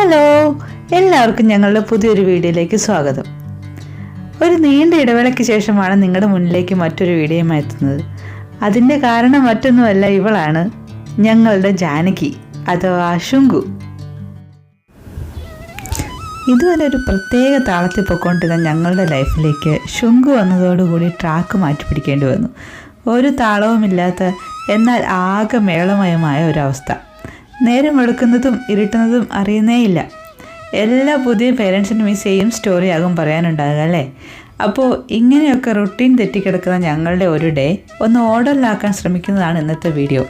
Hello, എല്ലാവർക്കും ഞങ്ങളുടെ പുതിയൊരു വീഡിയോയിലേക്ക് സ്വാഗതം. ഒരു നീണ്ട ഇടവേളയ്ക്ക് ശേഷമാണ് നിങ്ങളുടെ മുന്നിലേക്ക് മറ്റൊരു വീഡിയോയുമായി എത്തുന്നത്. അതിൻ്റെ കാരണം മറ്റൊന്നുമല്ല, ഇവളാണ് ഞങ്ങളുടെ ജാനകി അഥവാ ശുങ്കു. ഇതുവരെ ഒരു പ്രത്യേക താളത്തിൽ പൊയ്ക്കൊണ്ടിരുന്ന ഞങ്ങളുടെ ലൈഫിലേക്ക് ശുങ്കു വന്നതോടുകൂടി ട്രാക്ക് മാറ്റിപ്പിടിക്കേണ്ടി വന്നു. ഒരു താളവുമില്ലാത്ത എന്നാൽ ആകെ മേളമയമായ ഒരവസ്ഥ. നേരം വെളുക്കുന്നതും ഇരുട്ടുന്നതും അറിയുന്നേയില്ല. എല്ലാ പുതിയ പേരൻസിനും ഈ സെയിം സ്റ്റോറിയാകും പറയാനുണ്ടാകുക അല്ലേ? അപ്പോൾ ഇങ്ങനെയൊക്കെ റുട്ടീൻ തെറ്റിക്കിടക്കുന്ന ഞങ്ങളുടെ ഒരു ഡേ ഒന്ന് ഓർഡറിലാക്കാൻ ശ്രമിക്കുന്നതാണ് ഇന്നത്തെ വീഡിയോ.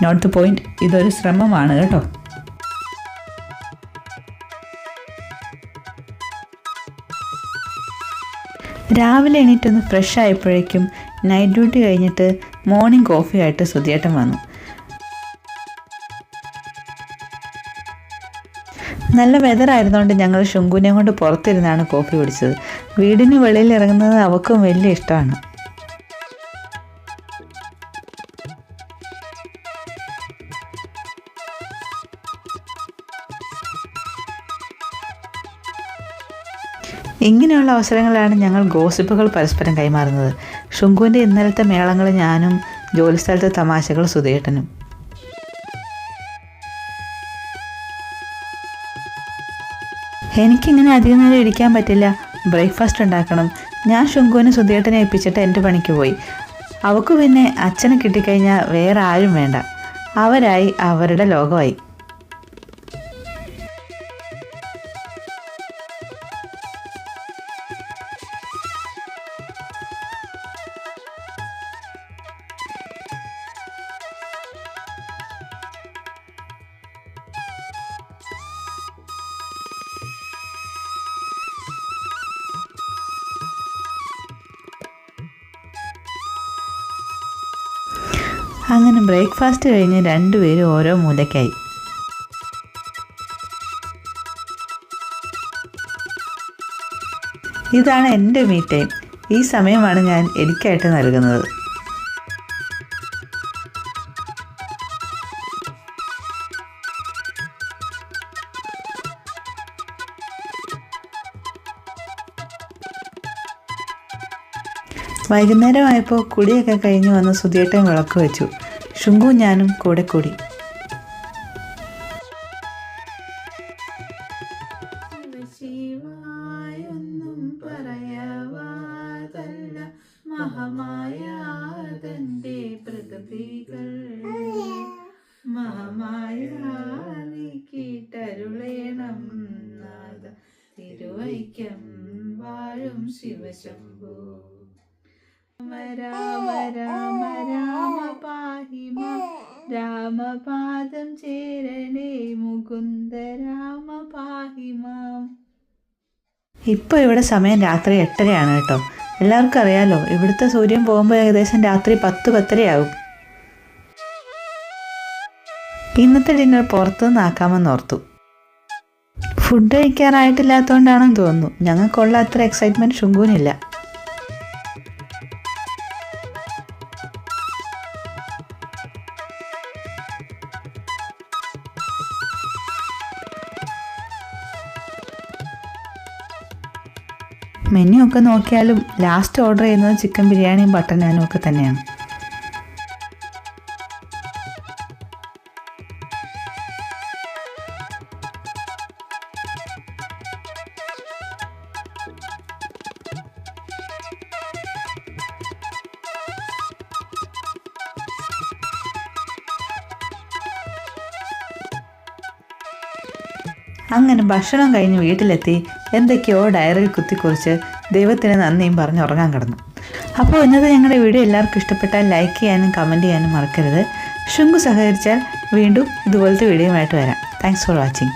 നോട്ട് ദ പോയിന്റ്, ഇതൊരു ശ്രമമാണ് കേട്ടോ. രാവിലെ എണീറ്റൊന്ന് ഫ്രഷ് ആയപ്പോഴേക്കും നൈറ്റ് ഡ്യൂട്ടി കഴിഞ്ഞിട്ട് മോർണിംഗ് കോഫിയായിട്ട് സുധിയേട്ടൻ വന്നു. നല്ല വെതറായിരുന്നുകൊണ്ട് ഞങ്ങൾ ശുങ്കുവിനെ കൊണ്ട് പുറത്തിരുന്നാണ് കോഫി കുടിച്ചത്. വീടിന് വെളിയിൽ ഇറങ്ങുന്നത് അവൾക്കും വലിയ ഇഷ്ടമാണ്. ഇങ്ങനെയുള്ള അവസരങ്ങളാണ് ഞങ്ങൾ ഗോസിപ്പുകൾ പരസ്പരം കൈമാറുന്നത്. ശുങ്കുവിൻ്റെ ഇന്നലത്തെ മേളങ്ങൾ ഞാനും, ജോലിസ്ഥലത്തെ തമാശകൾ സുധിയേട്ടനും. എനിക്കിങ്ങനെ അധികം നേരം ഇരിക്കാൻ പറ്റില്ല, ബ്രേക്ക്ഫാസ്റ്റ് ഉണ്ടാക്കണം. ഞാൻ ശുങ്കുവിനെ സുധിയേട്ടനെ ഏൽപ്പിച്ചിട്ട് എൻ്റെ പണിക്ക് പോയി. അവൾക്ക് പിന്നെ അച്ഛനെ കിട്ടിക്കഴിഞ്ഞാൽ വേറെ ആരും വേണ്ട, അവരായി അവരുടെ ലോകമായി. അങ്ങനെ ബ്രേക്ക്ഫാസ്റ്റ് കഴിഞ്ഞ് രണ്ടുപേരും ഓരോ മൂലയ്ക്കായി. ഇതാണ് എൻ്റെ മീ ടൈം. ഈ സമയമാണ് ഞാൻ എനിക്കായിട്ട് നൽകുന്നത്. വൈകുന്നേരമായപ്പോൾ കുടിയൊക്കെ കഴിഞ്ഞ് വന്ന് സുധിയേട്ടൻ വിളക്ക് വെച്ചു. ശുങ്കു ഞാനും കൂടെ കൂടി. തിരുവൈക്കം വാഴും ശിവശംഭു രാമ രാമ രാമ പാഹിമ രാമപാദം ചേരണേ മുകുന്ദ രാമ പാഹിമ. ഇപ്പോൾ ഇവിടെ സമയം രാത്രി 8:30 കേട്ടോ. എല്ലാവർക്കും അറിയാലോ, ഇവിടുത്തെ സൂര്യൻ പോകുമ്പോൾ ഏകദേശം രാത്രി 10-10:30 ഇന്നത്തെ ഡിന്നർ പുറത്തുനിന്ന് ആക്കാമെന്നോർത്തു. ഫുഡ് കഴിക്കാറായിട്ടില്ലാത്തതുകൊണ്ടാണെന്ന് തോന്നുന്നു ഞങ്ങൾക്കുള്ള അത്ര എക്സൈറ്റ്മെൻറ്റ് ശുങ്കുവിനില്ല. മെനു ഒക്കെ നോക്കിയാലും ലാസ്റ്റ് ഓർഡർ ചെയ്യുന്നത് ചിക്കൻ ബിരിയാണിയും ബട്ടർ നാനും ഒക്കെ തന്നെയാണ്. അങ്ങനെ ഭക്ഷണം കഴിഞ്ഞ് വീട്ടിലെത്തി എന്തൊക്കെയോ ഡയറിയിൽ കുത്തിക്കുറിച്ച് ദൈവത്തിന് നന്ദിയും പറഞ്ഞ് ഉറങ്ങാൻ കിടന്നു. അപ്പോൾ ഇന്നത്തെ ഞങ്ങളുടെ വീഡിയോ എല്ലാവർക്കും ഇഷ്ടപ്പെട്ടാൽ ലൈക്ക് ചെയ്യാനും കമൻറ്റ് ചെയ്യാനും മറക്കരുത്. ശുങ്കു സഹകരിച്ചാൽ വീണ്ടും ഇതുപോലത്തെ വീഡിയോയുമായിട്ട് വരാം. Thanks for watching.